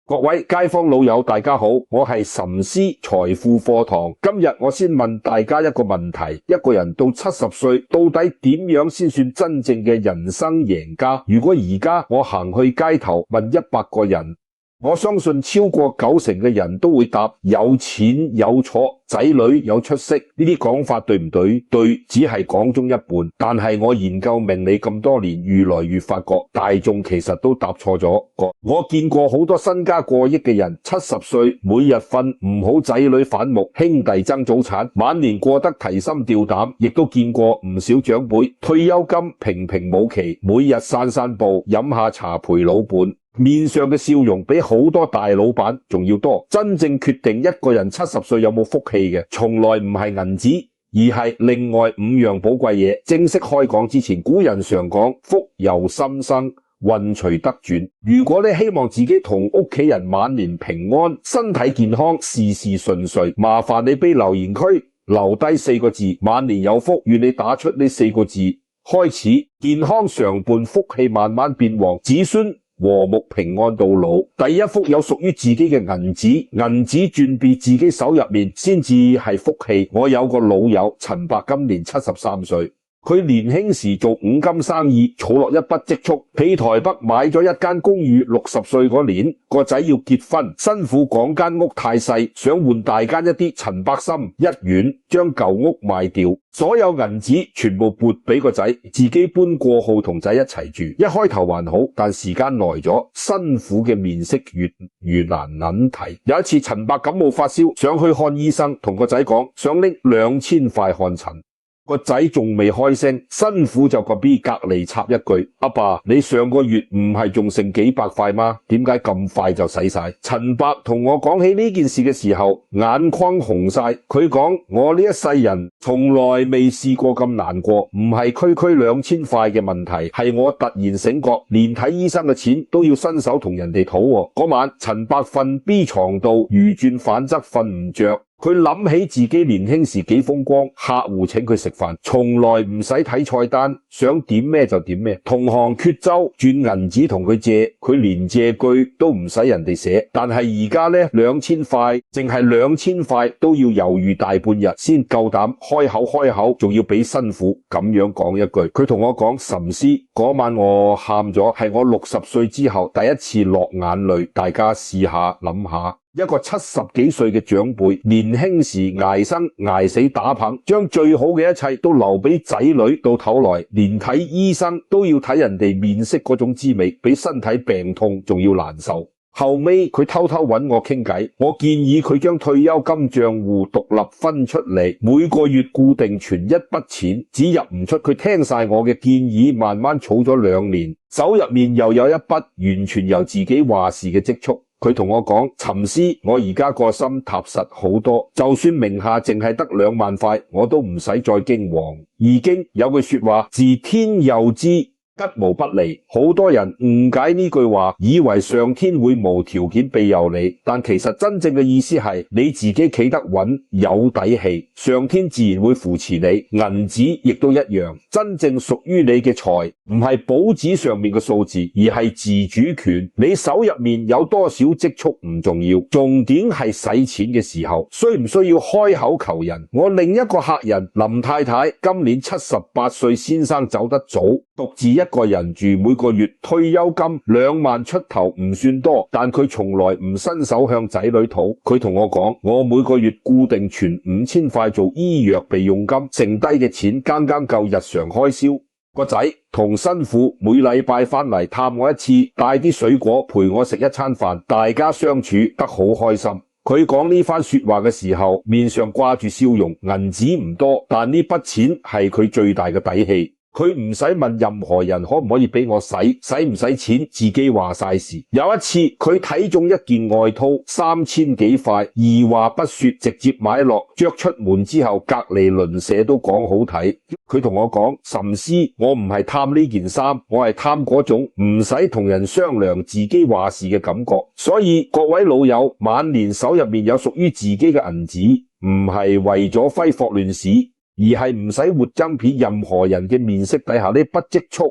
各位街坊老友大家好，我係岑師財富課堂。今日我先問大家一個問題，一個人到70歲到底點樣先算真正嘅人生贏家？如果而家我行去街頭問100個人，我相信超過90%嘅人都會答有錢有坐，仔女有出息。呢啲講法對唔對？對，只係講中一半。但係我研究命理咁多年，越來越發覺大眾其實都答錯咗。我見過好多身家過億嘅人，70歲每日瞓唔好，仔女反目，兄弟爭早產，晚年過得提心吊膽。亦都見過唔少長輩退休金平平無奇，每日散散步，飲下茶陪老伴。面上嘅笑容比好多大老闆仲要多。真正決定一個人70歲有冇福氣嘅，從來唔係銀紙，而係另外5樣寶貴嘢。正式開講之前，古人常講福由心生，運隨德轉。如果你希望自己同屋企人晚年平安、身體健康、事事順遂，麻煩你俾留言區留低4個字，晚年有福。願你打出呢4個字，開始健康常伴，福氣慢慢變旺，子孫和睦平安到老。第一幅有屬於自己嘅銀紙，銀紙轉變自己手入面先至係福氣。我有個老友陳伯，今年73歲。佢年輕時做五金生意，儲落一筆積蓄，喺台北買咗一間公寓。60歲嗰年，個仔要結婚，辛苦講間屋太細，想換大間一啲。陳伯心一軟，將舊屋賣掉，所有銀紙全部撥俾個仔，自己搬過號同仔一齊住。一開頭還好，但時間耐咗，辛苦嘅面色越難忍睇。有一次陳伯感冒發燒，想去看醫生，同個仔講想拎2000塊看診。個仔仲未開聲，辛苦就個 B 隔離插一句：阿爸，你上個月唔係仲剩幾百塊嗎？點解咁快就使晒？陳伯同我講起呢件事嘅時候，眼眶紅晒。佢講：我呢一世人從來未試過咁難過，唔係區2000塊嘅問題，係我突然醒覺，連睇醫生嘅錢都要伸手同人哋討喎。嗰晚陳伯瞓 B 床度，如轉反側瞓唔着。佢諗起自己年輕時幾風光，客戶請佢食飯，從來唔使睇菜單，想點咩就點咩。同行缺周，轉銀紙同佢借，佢連借據都唔使人哋寫。但係而家呢，2000塊，淨係2000塊都要猶豫大半日先夠膽開口，仲要俾辛苦咁樣講一句。佢同我講：岑師，嗰晚我喊咗，係我60歲之後第一次落眼淚。大家試下諗下。一個70幾歲嘅長輩，年輕時捱生捱死打棒，將最好嘅一切都留俾仔女，到頭來連睇醫生都要睇人哋面色嗰種滋味，比身體病痛仲要難受。後尾佢偷偷揾我傾偈，我建議佢將退休金賬戶獨立分出嚟，每個月固定存一筆錢，只入唔出。佢聽晒我嘅建議，慢慢儲咗2年，手入面又有一筆完全由自己話事嘅積蓄。佢同我講：岑師，我而家個心踏實好多，就算名下淨係得2萬塊，我都唔使再驚惶。易經有句說話：自天佑之，吉無不離。好多人誤解呢句話，以為上天會無條件庇佑你，但其實真正嘅意思係你自己企得穩，有底氣，上天自然會扶持你。銀紙亦都一樣，真正屬於你嘅財，唔係簿紙上面嘅數字，而係自主權。你手入面有多少積蓄唔重要，重點係使錢嘅時候，需唔需要開口求人？我另一個客人林太太，今年78歲，先生走得早，獨自一個人住，每個月退休金2萬出頭，唔算多，但佢從來唔伸手向仔女討。佢同我講：我每個月固定存5000塊做醫藥備用金，剩低嘅錢啱啱夠日常開銷。個仔同新婦每禮拜翻嚟探我一次，帶啲水果陪我食一餐飯，大家相處得好開心。佢講呢番說話嘅時候，面上掛住笑容。銀紙唔多，但呢筆錢係佢最大嘅底氣。佢唔使問任何人可唔可以俾我使唔使錢，自己話晒事。有一次佢睇中一件外套3000幾塊，二話不說直接買落，着出門之後隔籬鄰舍都講好睇。佢同我講：岑師，我唔係貪呢件衫，我係貪嗰種唔使同人商量自己話事嘅感覺。所以各位老友，晚年手入面有屬於自己嘅銀紙，唔係為咗揮霍亂使，而係唔使活爭片任何人嘅面色底下呢筆積蓄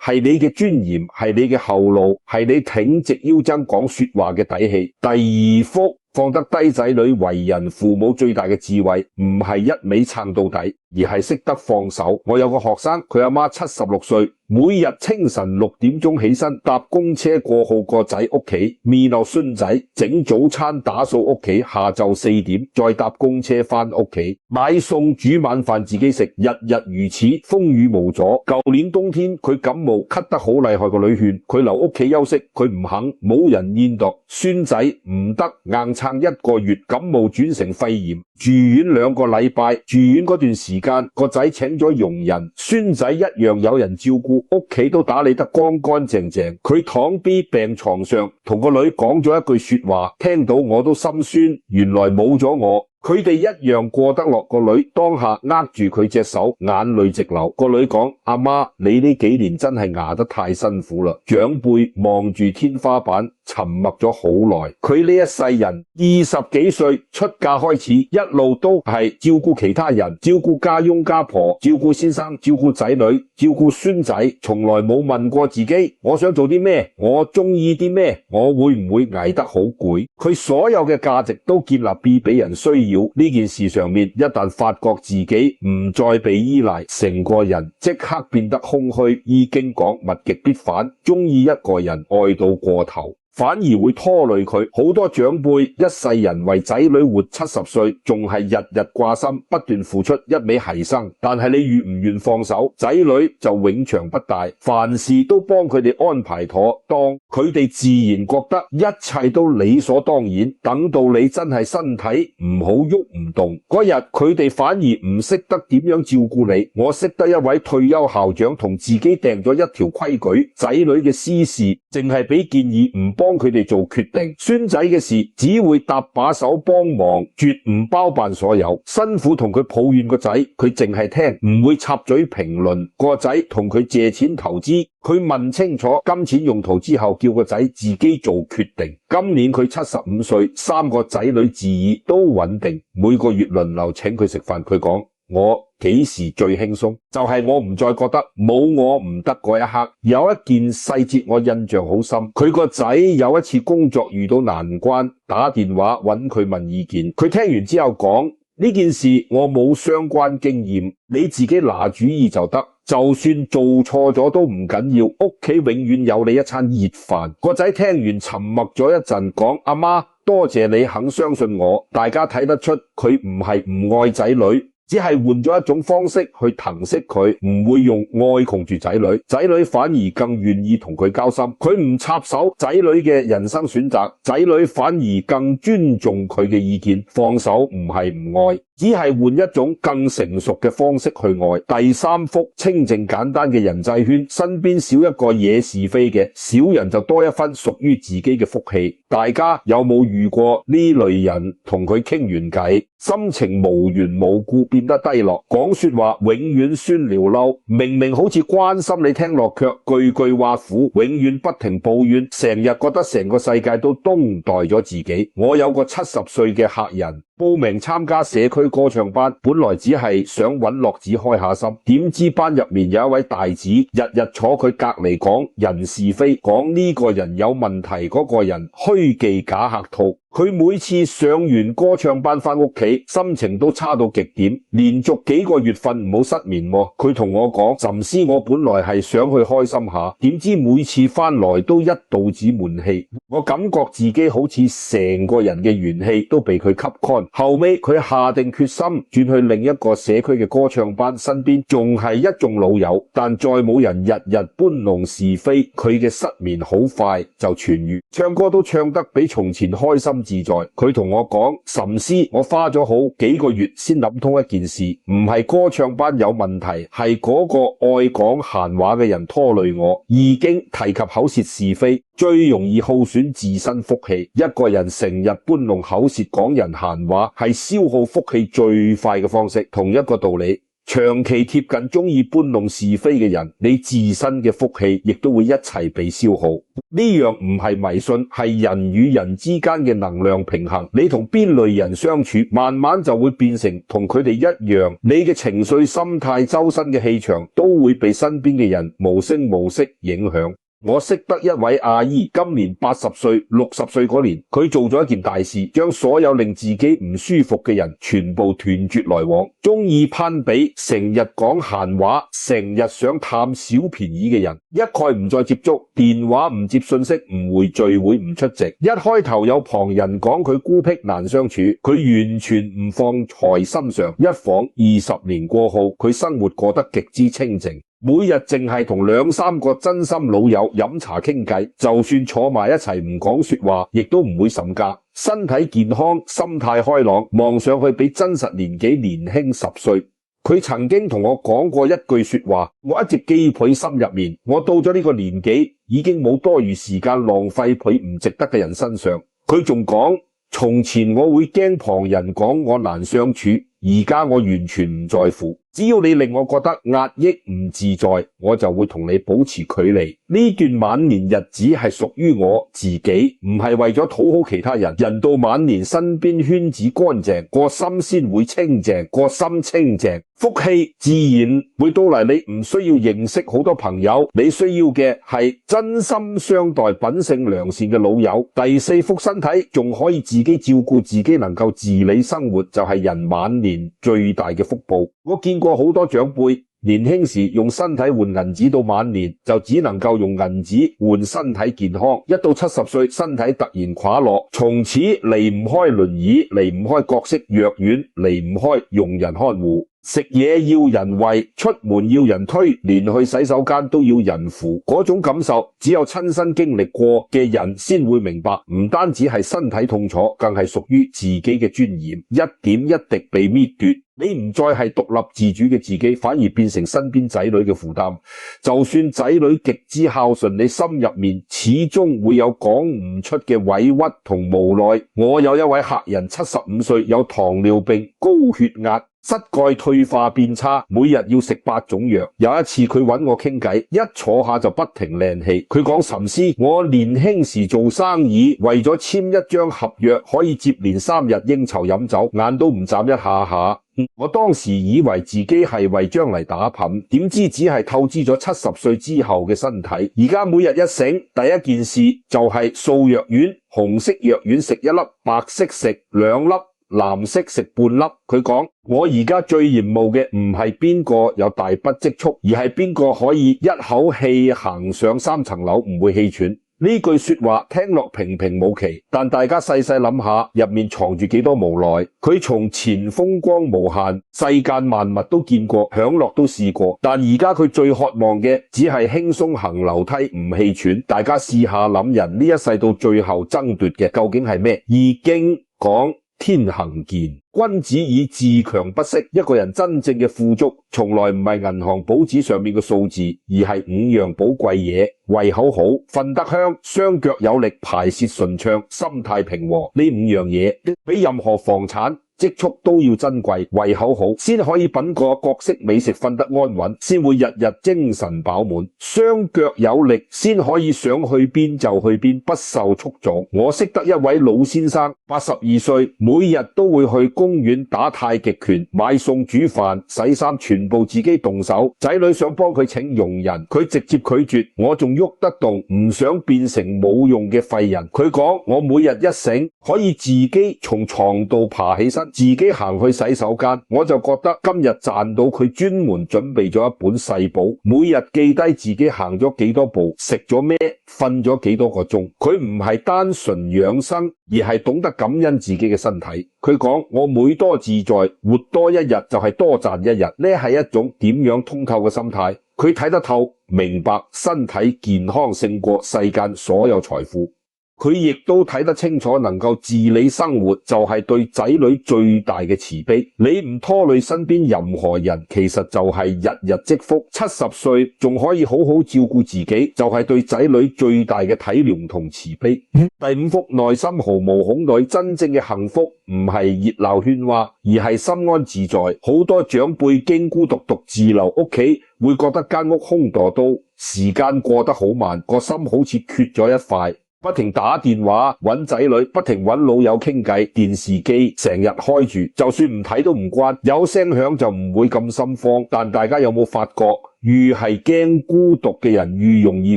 係你嘅尊嚴，係你嘅後路，係你挺直腰針講說話嘅底氣。第二福，放得低仔女，為人父母最大嘅智慧，唔係一味撐到底，而係識得放手。我有個學生，佢阿媽76歲，每日清晨6點鐘起身，搭公車過號個仔屋企，面落孫仔，整早餐，打掃屋企，下晝4點再搭公車返屋企，買餸煮晚飯自己食，日日如此，風雨無阻。舊年冬天佢感冒咳得好厲害，個女勸佢留屋企休息，佢唔肯，冇人煙度，孫仔唔得，硬撐1個月，感冒轉成肺炎，住院2個禮拜。住院嗰段時間，個仔請咗傭人，孫仔一樣有人照顧，屋企都打理得乾乾淨淨。佢躺 B 病床上，同個女講咗一句說話，聽到我都心酸，原來冇咗我，佢哋一樣過得落。個女當下握住佢隻手，眼淚直流。個女講：阿媽，你呢幾年真係捱得太辛苦啦。長輩望住天花板，沉默咗好耐。佢呢一世人20幾歲出嫁開始，一路都係照顧其他人，照顧家翁家婆，照顧先生，照顧仔女，照顧孫仔，從來冇問過自己我想做啲咩，我中意啲咩，我會唔會捱得好攰。佢所有嘅價值都建立於俾人需要呢件事上面，一旦發覺自己唔再被依賴，成個人即刻變得空虛。易經講物極必反，中意一個人愛到過頭，反而會拖累佢。好多長輩一世人為仔女活70歲，仲係日日掛心，不斷付出，一味犧牲。但係你願唔願放手，仔女就永長不大，凡事都幫佢哋安排妥當，佢哋自然覺得一切都理所當然。等到你真係身體唔好喐唔動嗰日，佢哋反而唔識得點樣照顧你。我識得一位退休校長，同自己訂咗一條規矩，仔女嘅私事淨係俾建議，唔幫佢哋做決定，孫仔嘅事只會搭把手幫忙，絕唔包辦所有。辛苦同佢抱怨個仔，佢淨係聽，唔會插嘴評論。個仔同佢借錢投資，佢問清楚金錢用途之後，叫個仔自己做決定。今年佢75歲，3個仔女治意都穩定，每個月輪流請佢食飯。佢講：我幾時最輕鬆？就係我唔再覺得冇我唔得嗰一刻。有一件細節我印象好深，佢個仔有一次工作遇到難關，打電話揾佢問意見。佢聽完之後講：呢件事我冇相關經驗，你自己拿主意就得，就算做錯咗都唔緊要，屋企永遠有你一餐熱飯。個仔聽完沉默咗一陣，講：阿媽，多謝你肯相信我。大家睇得出佢唔係唔愛仔女，只係換咗一種方式去疼惜佢，唔會用愛窮住仔女，仔女反而更願意同佢交心。佢唔插手仔女嘅人生選擇，仔女反而更尊重佢嘅意見。放手唔係唔愛，只係換一種更成熟嘅方式去愛。第3福，清靜簡單嘅人際圈，身邊少一個惹是非嘅，小人就多一分屬於自己嘅福氣。大家有冇遇過呢類人？同佢傾完偈，心情無緣無故變得低落，講說話永遠酸溜溜，明明好似關心你，聽落卻句句挖苦，永遠不停抱怨，成日覺得成個世界都冬代咗自己。我有個70歲嘅客人，報名參加社區歌唱班，本來只係想揾樂子開下心，點知班入面有一位大子，日日坐佢隔離講人是非，講呢個人有問題，嗰個人虛技假客套。佢每次上完歌唱班返屋企，心情都差到極點，連續幾個月瞓唔好失眠。佢同我講：岑師，我本來係想去開心下，點知每次返來都一肚子悶氣，我感覺自己好似成個人嘅元氣都被佢吸乾。後尾佢下定決心轉去另一個社區嘅歌唱班，身邊仲係一眾老友，但再冇人日日搬弄是非。佢嘅失眠好快就痊癒，唱歌都唱得比從前開心自在。佢同我講：岑師，我花咗好幾個月先諗通一件事，唔係歌唱班有問題，係嗰個愛講閒話嘅人拖累我。易經提及口舌是非，最容易耗損自身福氣。一個人成日搬弄口舌講人閒話，係消耗福氣最快嘅方式。同一個道理，長期貼近中意搬弄是非嘅人，你自身嘅福氣亦都會一齊被消耗。呢樣唔係迷信，係人與人之間嘅能量平衡。你同邊類人相處，慢慢就會變成同佢哋一樣。你嘅情緒、心態、周身嘅氣場都會被身邊嘅人無聲無息影響。我識得一位阿姨，今年80歲、60歲嗰年，佢做咗一件大事，將所有令自己唔舒服嘅人全部斷絕來往。中意攀比、成日講閒話、成日想貪小便宜嘅人，一概唔再接觸，電話唔接信息，唔會聚會，唔出席。一開頭有旁人講佢孤僻難相處，佢完全唔放在心上。一晃20年過後，佢生活過得極之清靜。每日淨係同2、3個真心老友飲茶傾偈，就算坐埋一齊唔講說話，亦都唔會甚假。身體健康，心態開朗，望上去比真實年紀年輕10歲。佢曾經同我講過一句說話，我一直記喺心入面。我到咗呢個年紀，已經冇多餘時間浪費喺唔值得嘅人身上。佢仲講，從前我會驚旁人講我難相處，而家我完全唔在乎。只要你令我覺得壓抑唔自在，我就會同你保持距離。呢段晚年日子係屬於我自己，唔係為咗討好其他人。人到晚年，身邊圈子乾淨，個心先會清淨，個心清淨，福氣自然會到嚟。你唔需要認識好多朋友，你需要嘅係真心相待、品性良善嘅老友。第4福身體，仲可以自己照顧自己，能夠自理生活，就係人晚年最大嘅福報。我見過好多長輩，年輕時用身體換銀紙，到晚年就只能夠用銀紙換身體健康。一到70歲，身體突然垮落，從此離唔開輪椅，離唔開各式藥丸，離唔開傭人看護。食嘢要人餵，出門要人推，連去洗手間都要人扶。嗰種感受，只有親身經歷過嘅人先會明白。唔單止係身體痛楚，更係屬於自己嘅尊嚴，一點一滴被搣奪。你唔再係獨立自主嘅自己，反而變成身邊仔女嘅負擔。就算仔女極之孝順，你心入面始終會有講唔出嘅委屈同無奈。我有一位客人75歲，有糖尿病、高血壓、膝蓋退化變差，每日要食8種藥。有一次佢揾我傾偈，一坐下就不停靚氣。佢講，岑師，我年輕時做生意，為咗簽一張合約，可以接連3日應酬飲酒，眼都唔眨一下下。我當時以為自己係為將嚟打拼，點知只係透支咗70歲之後嘅身體。而家每日一醒，第一件事就係掃藥丸，紅色藥丸食1粒，白色食2粒，藍色食半粒。佢講，我而家最羨慕嘅唔係邊個有大筆積蓄，而係邊個可以一口氣行上3層樓唔會氣喘。呢句說話聽落平平無奇，但大家細細諗下，入面藏住幾多無奈。佢從前風光無限，世間萬物都見過，享樂都試過，但而家佢最渴望嘅只係輕鬆行樓梯唔氣喘。大家試下諗，人呢一世到最後爭奪嘅究竟係咩？易經講天行健，君子以自強不息。一個人真正嘅富足，從來唔係銀行簿紙上面嘅數字，而係5樣寶貴嘢：胃口好、瞓得香、雙腳有力、排泄順暢、心態平和。呢5樣嘢比任何房產積蓄都要珍貴。胃口好先可以品過各式美食，瞓得安穩，先會日日精神飽滿。雙腳有力先可以想去邊就去邊，不受束縛。我識得一位老先生，82歲，每日都會去公園打太極拳，買餸煮飯洗衫，全部自己動手。仔女想幫佢請傭人，佢直接拒絕。我仲喐得動，唔想變成冇用嘅廢人。佢講，我每日一醒可以自己從床度爬起身，自己行去洗手間。我就覺得今日賺到佢專門準備咗一本細簿，每日記低自己行咗幾多步，食咗咩，瞓咗幾多個鐘。佢唔係單純養生，而係懂得感恩自己嘅身體。佢講，我每多自在，活多一日就係多賺一日。呢係一種點樣通透嘅心態。佢睇得透，明白身體健康勝過世間所有財富。佢亦都睇得清楚，能夠自理生活就係對仔女最大嘅慈悲。你唔拖累身邊任何人，其實就係日日積福。70歲仲可以好好照顧自己，就係對仔女最大嘅體諒同慈悲。第5幅，內心毫無恐懼，真正嘅幸福唔係熱鬧喧嘩，而係心安自在。好多長輩經孤獨獨自留屋企，會覺得間屋空墮到，時間過得好慢，個心好似缺咗一塊。不停打電話搵仔女，不停搵老友傾偈，電視機成日開住，就算唔睇都唔關，有聲響就唔會咁心慌。但大家有冇發覺，越係驚孤獨嘅人，越容易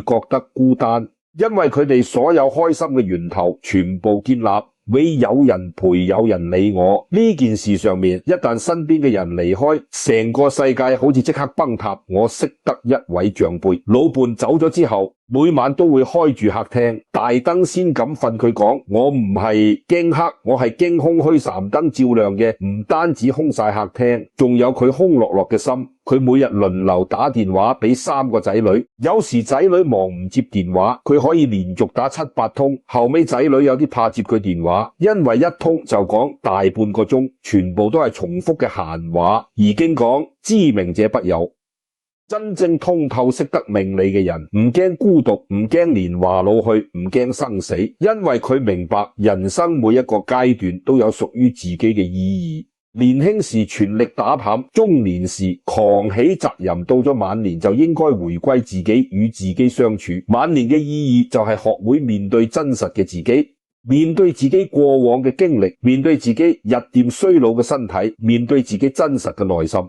覺得孤單，因為佢哋所有開心嘅源頭全部建立會有人陪有人理我呢件事上面。一旦身邊嘅人離開，成個世界好似即刻崩塌。我識得一位長輩，老伴走咗之後，每晚都會開住客廳，大燈先敢瞓。佢講，我唔係驚黑，我係驚空虛๓燈照亮嘅，唔單止空晒客廳，仲有佢空落落嘅心。佢每日輪流打電話俾3個仔女，有時仔女忙唔接電話，佢可以連續打7、8通。後尾仔女有啲怕接佢電話，因為一通就講大半個鐘，全部都係重複嘅閒話。已經講知明者不有。真正通透識得命理嘅人，唔驚孤獨，唔驚年華老去，唔驚生死，因為佢明白人生每一個階段都有屬於自己嘅意義。年輕時全力打棒，中年時狂起責任，到咗晚年就應該回歸自己，與自己相處。晚年嘅意義就係學會面對真實嘅自己，面對自己過往嘅經歷，面對自己日漸衰老嘅身體，面對自己真實嘅內心。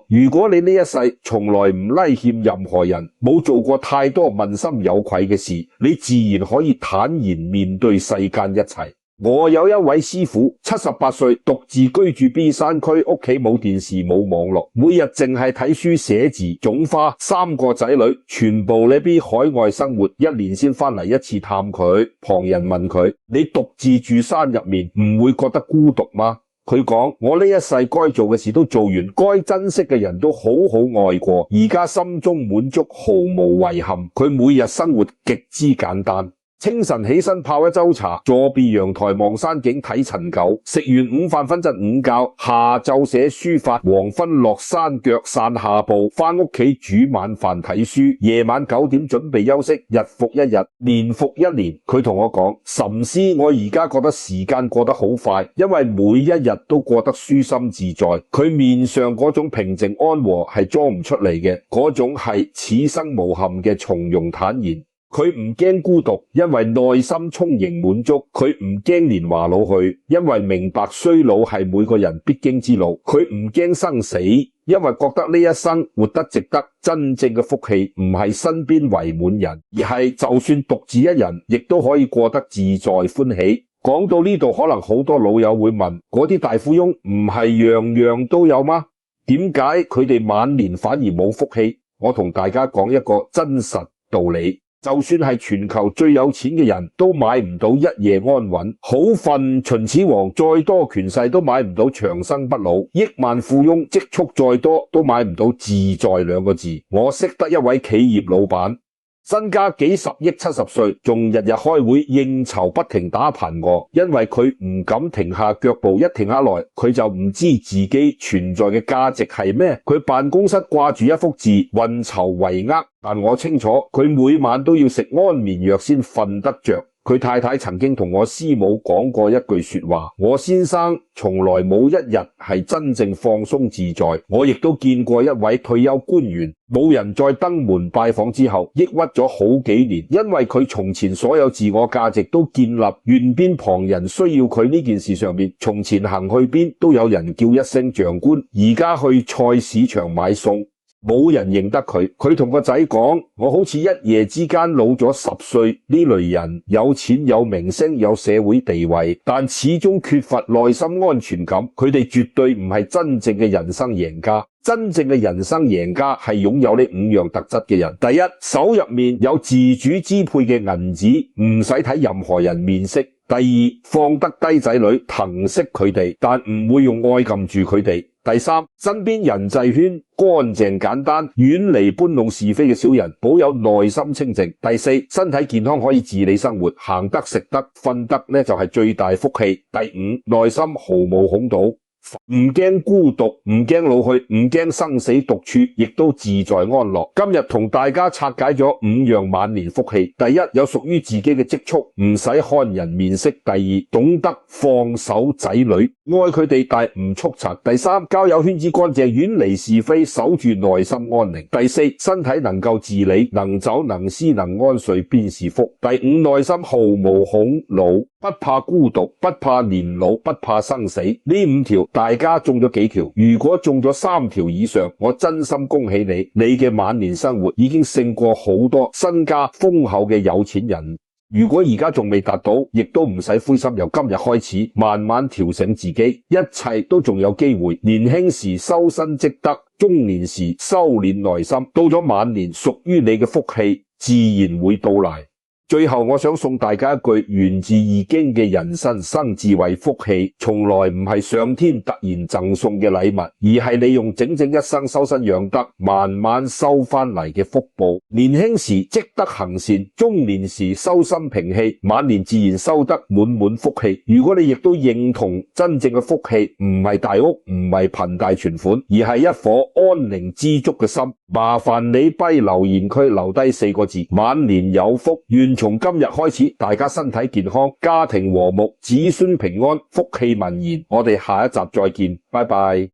如果你呢一世從來唔虧欠任何人，冇做過太多問心有愧嘅事，你自然可以坦然面對世間一切。我有一位師傅，78歲，獨自居住 B 山區，屋企冇電視冇網絡，每日淨係睇書寫字種花。3個仔女全部呢邊海外生活，1年先翻嚟1次探佢。旁人問佢，你獨自住山入面唔會覺得孤獨嗎？佢講，我呢一世該做嘅事都做完，該珍惜嘅人都好好愛過，而家心中滿足，毫無遺憾。佢每日生活極之簡單。清晨起身泡一粥茶，坐避陽台望山景睇陳狗，食完午飯分陣午覺，下晝寫書法，黃昏落山腳散下步，翻屋企煮晚飯睇書，夜晚9點準備休息，日復一日，年復一年。佢同我講，岑師，我而家覺得時間過得好快，因為每一日都過得舒心自在。佢面上嗰種平靜安和係裝唔出嚟嘅，嗰種係此生無憾嘅從容坦然。佢唔驚孤獨，因為內心充盈滿足；佢唔驚年華老去，因為明白衰老係每個人必經之路；佢唔驚生死，因為覺得呢一生活得值得。真正嘅福氣唔係身邊圍滿人，而係就算獨自一人，亦都可以過得自在歡喜。講到呢度，可能好多老友會問，嗰啲大富翁唔係樣樣都有嗎？點解佢哋晚年反而冇福氣？我同大家講一個真實道理。就算係全球最有錢嘅人都買唔到一夜安穩，好瞓秦始皇再多權勢都買唔到長生不老，億萬富翁積蓄再多都買唔到自在2個字。我識得一位企業老闆，身家幾十億，70歲，仲日日開會應酬，不停打頻餓，因為佢唔敢停下腳步，一停下來，佢就唔知自己存在嘅價值係咩。佢辦公室掛住一幅字，運籌帷幄，但我清楚，佢每晚都要食安眠藥先瞓得着。佢太太曾經同我師母講過一句說話，我先生從來冇一日係真正放鬆自在。我亦都見過一位退休官員，冇人再登門拜訪之後，抑鬱咗好幾年，因為佢從前所有自我價值都建立願邊旁人需要佢呢件事上面。從前行去邊都有人叫一聲長官，而家去菜市場買餸，冇人認得佢。佢同個仔講，我好似一夜之間老咗10歲。呢類人有錢有明星有社會地位，但始終缺乏內心安全感。佢哋絕對唔係真正嘅人生贏家。真正嘅人生贏家係擁有呢5樣特質嘅人。第一，手入面有自主支配嘅銀紙，唔使睇任何人面色。第二，放得低仔女，疼惜佢哋，但唔會用愛撳住佢哋。第三，身邊人際圈乾淨簡單，遠離搬弄是非嘅小人，保有內心清靜。第四，身體健康可以自理生活，行得食得瞓得呢就係最大福氣。第五，內心毫無恐懼，唔驚孤獨，唔驚老去，唔驚生死獨處，亦都自在安樂。今日同大家拆解咗5樣晚年福氣。第一，有屬於自己嘅積蓄，唔使看人面色。第二，懂得放手仔女，愛佢哋但唔束縛。第三，交友圈子乾淨，遠離是非，守住內心安寧。第四，身體能夠自理，能走能思能安睡便是福。第五，內心毫無恐惱，不怕孤獨，不怕年老，不怕生死。呢5條大家中咗幾條？如果中咗3條以上，我真心恭喜你，你嘅晚年生活已經勝過好多身家豐厚嘅有錢人。如果而家仲未達到，亦都唔使灰心，由今日開始慢慢調整自己，一切都仲有機會。年輕時修身積德，中年時修煉內心，到咗晚年屬於你嘅福氣自然會到來。最後我想送大家一句源自易經嘅人生生智慧福氣，從來唔係上天突然贈送嘅禮物，而係你用整整一生修身養德，慢慢收翻嚟嘅福報。年輕時積德行善，中年時修心平氣，晚年自然收得滿滿福氣。如果你亦都認同真正嘅福氣唔係大屋，唔係貧大存款，而係一顆安寧知足嘅心，麻煩你喺留言區留低4個字：晚年有福。願從今日開始，大家身體健康，家庭和睦，子孫平安，福氣綿延。我哋下一集再見，拜拜。